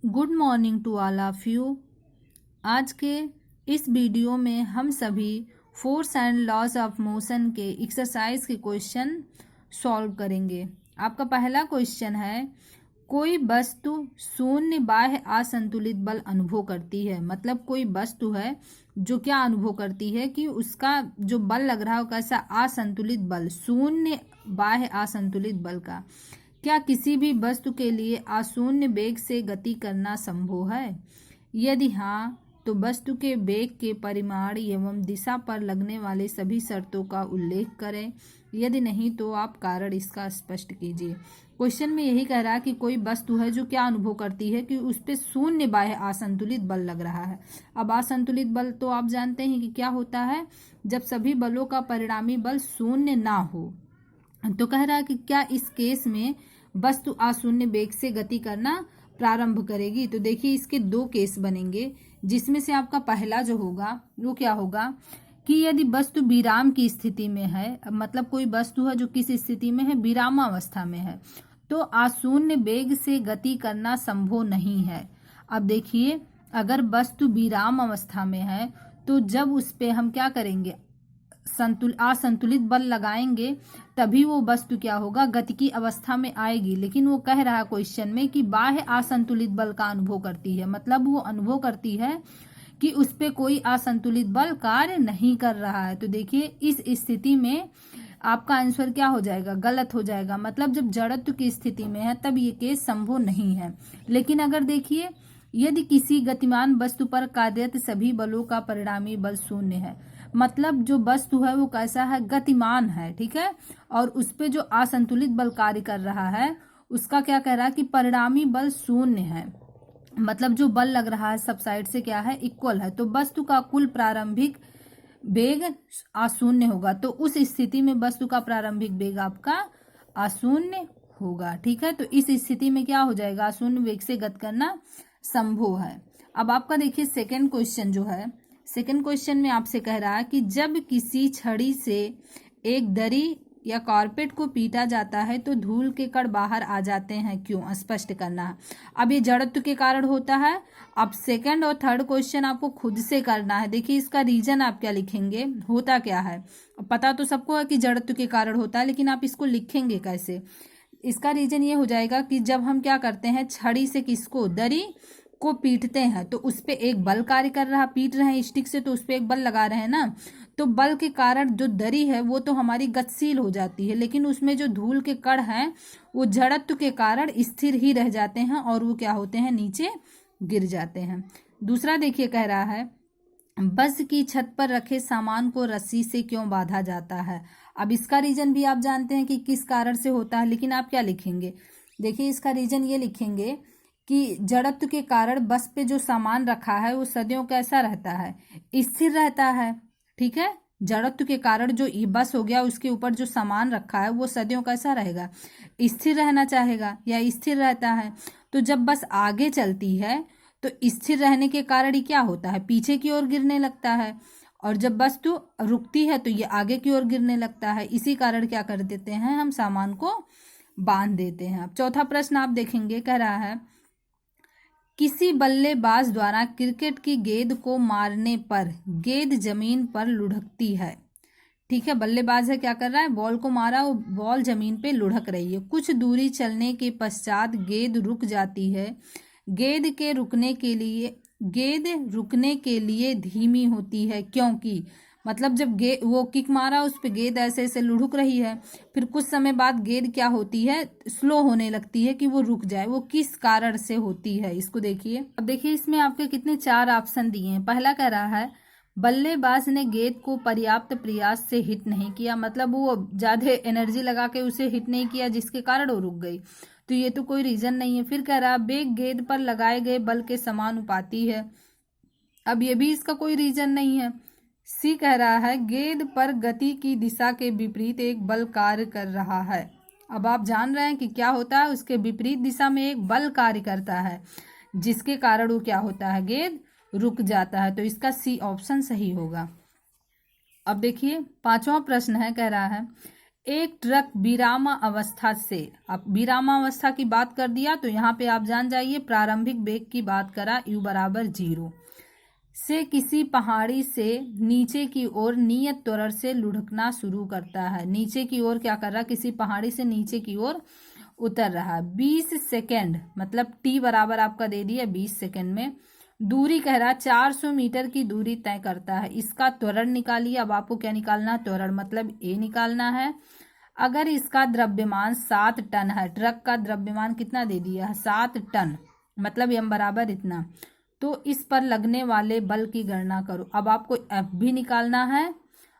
Good morning to all of you. आज के इस वीडियो में हम सभी force and laws of motion के एक्सरसाइज के क्वेश्चन सॉल्व करेंगे। आपका पहला क्वेश्चन है, कोई वस्तु शून्य बाह्य असंतुलित बल अनुभव करती है। मतलब कोई वस्तु है जो क्या अनुभव करती है कि उसका जो बल लग रहा है वो कैसा असंतुलित बल, शून्य बाह्य असंतुलित बल का। क्या किसी भी वस्तु के लिए अशून्य वेग से गति करना संभव है? यदि हाँ, तो वस्तु के वेग के परिमाण एवं दिशा पर लगने वाले सभी शर्तों का उल्लेख करें। यदि नहीं तो आप कारण इसका स्पष्ट कीजिए। क्वेश्चन में यही कह रहा है कि कोई वस्तु है जो क्या अनुभव करती है कि उस पे शून्य बाह्य असंतुलित बल लग रहा है। अब असंतुलित बल तो आप जानते हैं कि क्या होता है, जब सभी बलों का परिणामी बल शून्य ना हो। तो कह रहा है कि क्या इस केस में वस्तु अशून्य वेग से गति करना प्रारंभ करेगी। तो देखिए इसके दो केस बनेंगे, जिसमें से आपका पहला जो होगा वो क्या होगा कि यदि वस्तु विराम की स्थिति में है, मतलब कोई वस्तु है जो किस स्थिति में है, विरामावस्था में है, तो अशून्य वेग से गति करना संभव नहीं है। अब देखिए अगर वस्तु विराम अवस्था में है तो जब उस पे हम क्या करेंगे, असंतुलित बल लगाएंगे, तभी वो वस्तु क्या होगा, गति की अवस्था में आएगी। लेकिन वो कह रहा है क्वेश्चन में कि बाह्य असंतुलित बल का अनुभव करती है। मतलब वो अनुभव करती है कि उस पे कोई असंतुलित बल कार्य नहीं कर रहा है। तो देखिए इस स्थिति में आपका आंसर क्या हो जाएगा, गलत हो जाएगा। मतलब जब जड़त्व की स्थिति में है तब ये केस संभव नहीं है। लेकिन अगर देखिए यदि किसी गतिमान वस्तु पर कार्यरत सभी बलों का परिणामी बल शून्य है, मतलब जो वस्तु है वो कैसा है, गतिमान है, ठीक है, और उस पे जो असंतुलित बल कार्य कर रहा है उसका क्या कह रहा है कि परिणामी बल शून्य है। मतलब जो बल लग रहा है सब साइड से क्या है, इक्वल है। तो वस्तु का कुल प्रारंभिक वेग अशून्य होगा। तो उस स्थिति में वस्तु का प्रारंभिक वेग आपका अशून्य होगा, ठीक है। तो इस स्थिति में क्या हो जाएगा, अशून्य वेग से गति करना संभव है। अब आपका देखिए सेकेंड क्वेश्चन जो है, सेकेंड क्वेश्चन में आपसे कह रहा है कि जब किसी छड़ी से एक दरी या कारपेट को पीटा जाता है तो धूल के कण बाहर आ जाते हैं, क्यों, स्पष्ट करना है। अब ये जड़त्व के कारण होता है। अब सेकंड और थर्ड क्वेश्चन आपको खुद से करना है। देखिए इसका रीजन आप क्या लिखेंगे, होता क्या है। पता तो सबको है कि जड़त्व के कारण होता है, लेकिन आप इसको लिखेंगे कैसे। इसका रीजन ये हो जाएगा कि जब हम क्या करते हैं, छड़ी से किसको, दरी को पीटते हैं, तो उस पे एक बल कार्य कर रहा, पीट रहे हैं स्टिक से तो उस पे एक बल लगा रहे हैं ना। तो बल के कारण जो दरी है वो तो हमारी गतिशील हो जाती है, लेकिन उसमें जो धूल के कण हैं वो जड़त्व के कारण स्थिर ही रह जाते हैं और वो क्या होते हैं, नीचे गिर जाते हैं। दूसरा देखिए कह रहा है, बस की छत पर रखे सामान को रस्सी से क्यों बांधा जाता है। अब इसका रीजन भी आप जानते हैं कि किस कारण से होता है, लेकिन आप क्या लिखेंगे, देखिए इसका रीजन ये लिखेंगे कि जड़त्व के कारण बस पे जो सामान रखा है वो सदियों कैसा रहता है, स्थिर रहता है, ठीक है। जड़त्व के कारण जो बस हो गया उसके ऊपर जो सामान रखा है वो सदियों कैसा रहेगा, स्थिर रहना चाहेगा या स्थिर रहता है। तो जब बस आगे चलती है तो स्थिर रहने के कारण ही क्या होता है, पीछे की ओर गिरने लगता है, और जब वस्तु रुकती है तो ये आगे की ओर गिरने लगता है। इसी कारण क्या कर देते हैं, हम सामान को बांध देते हैं। अब चौथा प्रश्न आप देखेंगे, कह रहा है किसी बल्लेबाज द्वारा क्रिकेट की गेंद को मारने पर गेंद जमीन पर लुढ़कती है, ठीक है। बल्लेबाज है, क्या कर रहा है, बॉल को मारा, वो बॉल जमीन पे लुढ़क रही है। कुछ दूरी चलने के पश्चात गेंद रुक जाती है। गेंद रुकने के लिए धीमी होती है, क्योंकि मतलब जब वो किक मारा उस पे गेंद ऐसे ऐसे लुढ़क रही है, फिर कुछ समय बाद गेंद क्या होती है, स्लो होने लगती है कि वो रुक जाए। वो किस कारण से होती है, इसको देखिए। अब देखिए इसमें आपके कितने चार ऑप्शन दिए हैं। पहला कह रहा है बल्लेबाज ने गेंद को पर्याप्त प्रयास से हिट नहीं किया, मतलब वो ज्यादा एनर्जी लगा के उसे हिट नहीं किया जिसके कारण वो रुक गई, तो ये तो कोई रीजन नहीं है। फिर कह रहा है वेग गेंद पर लगाए गए बल के समानुपाती है, अब ये भी इसका कोई रीजन नहीं है। सी कह रहा है गेंद पर गति की दिशा के विपरीत एक बल कार्य कर रहा है। अब आप जान रहे हैं कि क्या होता है, उसके विपरीत दिशा में एक बल कार्य करता है जिसके कारण वो क्या होता है, गेंद रुक जाता है। तो इसका सी ऑप्शन सही होगा। अब देखिए पांचवा प्रश्न है, कह रहा है एक ट्रक विरामावस्था से, अब विरामावस्था की बात कर दिया तो यहाँ पे आप जान जाइए प्रारंभिक वेग की बात करा u बराबर 0 से किसी पहाड़ी से नीचे की ओर नियत त्वरण से लुढ़कना शुरू करता है। नीचे की ओर क्या कर रहा है, किसी पहाड़ी से नीचे की ओर उतर रहा है। 20 सेकेंड मतलब t बराबर आपका दे दिया 20 सेकेंड में, दूरी कह रहा है 400 मीटर की दूरी तय करता है। इसका त्वरण निकालिए। अब आपको क्या निकालना है, त्वरण मतलब a निकालना है। अगर इसका द्रव्यमान 7 टन है, ट्रक का द्रव्यमान कितना दे दिया है 7 टन, मतलब m बराबर इतना, तो इस पर लगने वाले बल की गणना करो। अब आपको F भी निकालना है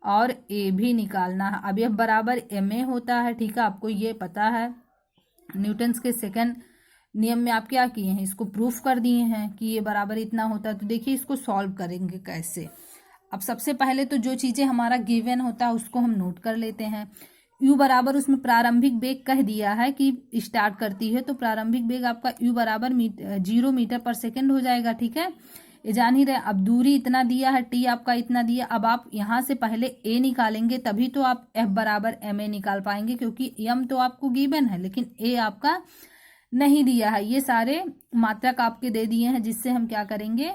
और A भी निकालना है। अब F बराबर ma होता है, ठीक है, आपको ये पता है। न्यूटन्स के सेकंड नियम में आप क्या किए हैं, इसको प्रूफ कर दिए हैं कि ये बराबर इतना होता है। तो देखिए इसको सॉल्व करेंगे कैसे। अब सबसे पहले तो जो चीज़ें हमारा गिवन होता है उसको हम नोट कर लेते हैं। u बराबर उसमें प्रारंभिक वेग कह दिया है कि स्टार्ट करती है, तो प्रारंभिक वेग आपका u बराबर 0 मीटर पर सेकेंड हो जाएगा, ठीक है, ये जान ही रहे। अब दूरी इतना दिया है, t आपका इतना दिया। अब आप यहाँ से पहले a निकालेंगे तभी तो आप f बराबर ma निकाल पाएंगे, क्योंकि m तो आपको गिवन है लेकिन a आपका नहीं दिया है। ये सारे मात्रक आपके दे दिए हैं, जिससे हम क्या करेंगे,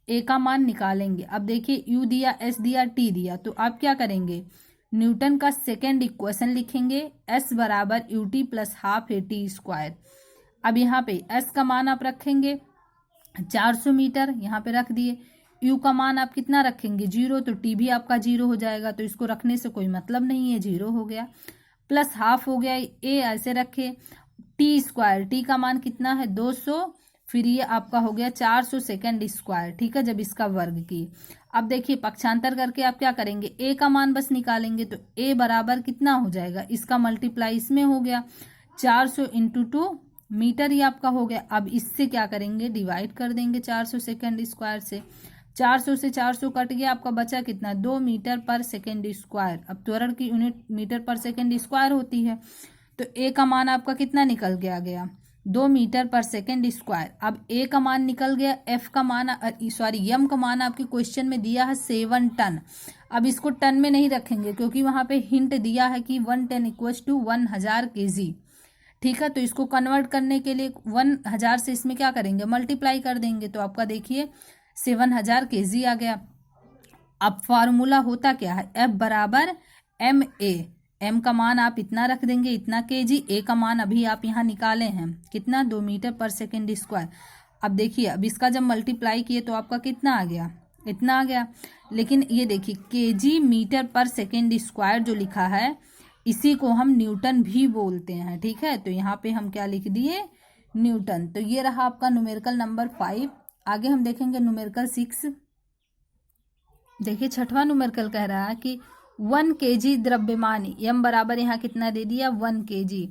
a का मान निकालेंगे। अब देखिए u दिया, s दिया, t दिया, तो आप क्या करेंगे, न्यूटन का सेकेंड इक्वेशन लिखेंगे, s बराबर ut plus half A T square. अब यहाँ पे s का मान आप रखेंगे 400 मीटर, यहाँ पे रख दिए। u का मान आप कितना रखेंगे 0, तो t भी आपका 0 हो जाएगा, तो इसको रखने से कोई मतलब नहीं है, 0 हो गया। प्लस हाफ हो गया, a ऐसे रखे, टी स्क्वायर, टी का मान कितना है 200, फिर ये आपका हो गया 400 सेकेंड स्क्वायर, ठीक है, जब इसका वर्ग की। अब देखिए पक्षांतर करके आप क्या करेंगे, a का मान बस निकालेंगे, तो a बराबर कितना हो जाएगा, इसका मल्टीप्लाई इसमें हो गया 400 इंटू 2 मीटर, ही आपका हो गया। अब इससे क्या करेंगे, डिवाइड कर देंगे 400 सेकेंड स्क्वायर से। 400 से 400 कट गया, आपका बचा कितना 2 मीटर पर सेकेंड स्क्वायर। अब त्वरण की यूनिट मीटर पर सेकेंड स्क्वायर होती है, तो a का मान आपका कितना निकल गया 2 मीटर पर सेकेंड स्क्वायर। अब a का मान निकल गया, f का मान m का मान आपके क्वेश्चन में दिया है 7 टन। अब इसको टन में नहीं रखेंगे क्योंकि वहां पे हिंट दिया है कि 1 टन इक्वल्स टू 1000 kg, ठीक है, तो इसको कन्वर्ट करने के लिए 1000 से इसमें क्या करेंगे, मल्टीप्लाई कर देंगे, तो आपका देखिए 7000 kg आ गया। अब फार्मूला होता क्या है, F बराबर ma, m का मान आप इतना रख देंगे, इतना kg, a का मान अभी आप यहाँ निकाले हैं कितना 2 मीटर पर सेकेंड स्क्वायर। अब देखिए अब इसका जब मल्टीप्लाई किए तो आपका कितना आ गया, इतना आ गया। लेकिन ये देखिए kg मीटर पर सेकेंड स्क्वायर जो लिखा है इसी को हम न्यूटन भी बोलते हैं, ठीक है, तो यहाँ पे हम क्या लिख दिए, न्यूटन। तो ये रहा आपका न्यूमेरिकल नंबर 5। आगे हम देखेंगे न्यूमेरिकल 6। देखिए छठवां न्यूमेरिकल कह रहा है कि 1 kg द्रव्यमान m बराबर यहाँ कितना दे दिया 1 kg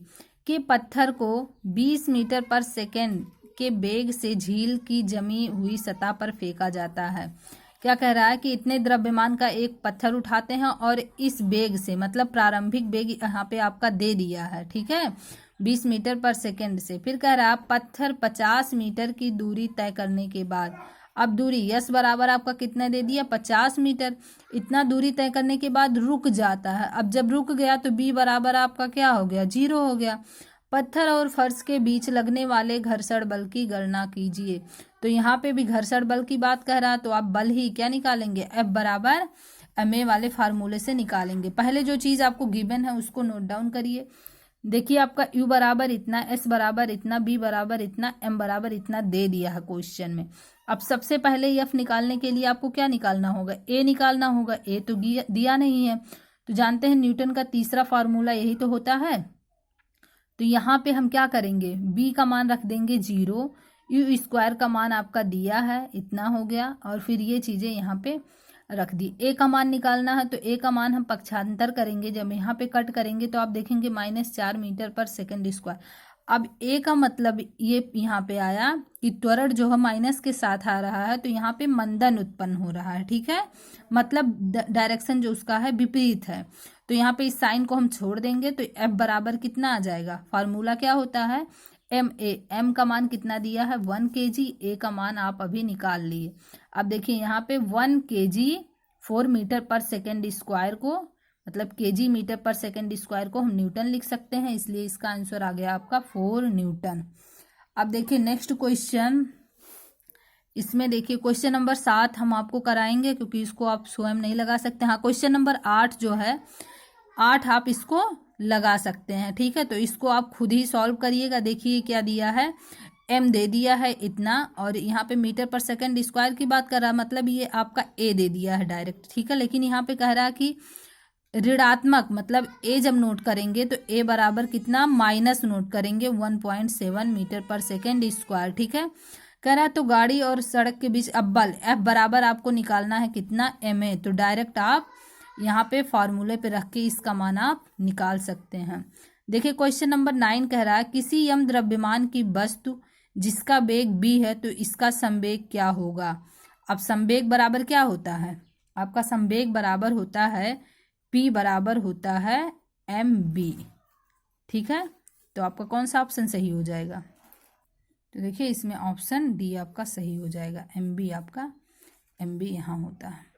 के पत्थर को 20 मीटर पर सेकेंड के वेग से झील की जमी हुई सतह पर फेंका जाता है। क्या कह रहा है कि इतने द्रव्यमान का एक पत्थर उठाते हैं और इस वेग से, मतलब प्रारंभिक वेग यहाँ पे आपका दे दिया है, ठीक है, 20 मीटर पर सेकेंड से। फिर कह रहा है पत्थर 50 मीटर की दूरी तय करने के बाद, अब दूरी यस बराबर आपका कितना दे दिया 50 मीटर, इतना दूरी तय करने के बाद रुक जाता है। अब जब रुक गया तो बी बराबर आपका क्या हो गया 0 हो गया। पत्थर और फर्श के बीच लगने वाले घर्षण बल की गणना कीजिए। तो यहाँ पे भी घर्षण बल की बात कह रहा है, तो आप बल ही क्या निकालेंगे, F बराबर ma वाले फार्मूले से निकालेंगे। पहले जो चीज़ आपको गिवन है उसको नोट डाउन करिए। देखिए आपका u बराबर इतना, s बराबर इतना, b बराबर इतना, m बराबर इतना दे दिया है क्वेश्चन में। अब सबसे पहले f निकालने के लिए आपको क्या निकालना होगा, a निकालना होगा। a तो दिया नहीं है, तो जानते हैं न्यूटन का तीसरा फार्मूला यही तो होता है। तो यहाँ पे हम क्या करेंगे, b का मान रख देंगे 0, u स्क्वायर का मान आपका दिया है इतना हो गया, और फिर ये चीज़ें यहाँ पे रख दी। a का मान निकालना है, तो a का मान हम पक्षांतर करेंगे, जब यहाँ पे कट करेंगे तो आप देखेंगे -4 मीटर पर सेकेंड स्क्वायर। अब a का मतलब ये यहाँ पे आया कि त्वरण जो है माइनस के साथ आ रहा है, तो यहाँ पे मंदन उत्पन्न हो रहा है, ठीक है, मतलब डायरेक्शन जो उसका है विपरीत है। तो यहाँ पे इस साइन को हम छोड़ देंगे, तो F बराबर कितना आ जाएगा, फार्मूला क्या होता है ma, m का मान कितना दिया है 1 kg, a का मान आप अभी निकाल लिए। अब देखिए यहाँ पे 1 kg 4 मीटर पर सेकेंड स्क्वायर को मतलब केजी मीटर पर सेकेंड स्क्वायर को हम न्यूटन लिख सकते हैं, इसलिए इसका आंसर आ गया आपका 4 न्यूटन। अब देखिए नेक्स्ट क्वेश्चन, इसमें देखिए क्वेश्चन नंबर 7 हम आपको कराएंगे क्योंकि इसको आप स्वयं नहीं लगा सकते। हाँ, क्वेश्चन नंबर 8 जो है 8 आप इसको लगा सकते हैं, ठीक है। तो इसको आप खुद ही सॉल्व करिएगा। देखिए क्या दिया है, m दे दिया है इतना, और यहाँ पे मीटर पर सेकंड स्क्वायर की बात कर रहा है, मतलब ये आपका a दे दिया है डायरेक्ट, ठीक है। लेकिन यहाँ पे कह रहा है कि ऋणात्मक, मतलब a जब नोट करेंगे तो a बराबर कितना, माइनस नोट करेंगे 1.7 मीटर पर सेकेंड स्क्वायर, ठीक है। कह रहा है तो गाड़ी और सड़क के बीच अब बल F बराबर आपको निकालना है कितना, ma। तो डायरेक्ट आप यहाँ पे फॉर्मूले पे रख के इसका मान आप निकाल सकते हैं। देखिए क्वेश्चन नंबर 9 कह रहा है किसी यम द्रव्यमान की वस्तु जिसका वेग b है तो इसका संवेग क्या होगा। अब संवेग बराबर क्या होता है, आपका संवेग बराबर होता है p बराबर होता है mb, ठीक है। तो आपका कौन सा ऑप्शन सही हो जाएगा, तो देखिए इसमें ऑप्शन डी आपका सही हो जाएगा, mb आपका mb यहाँ होता है।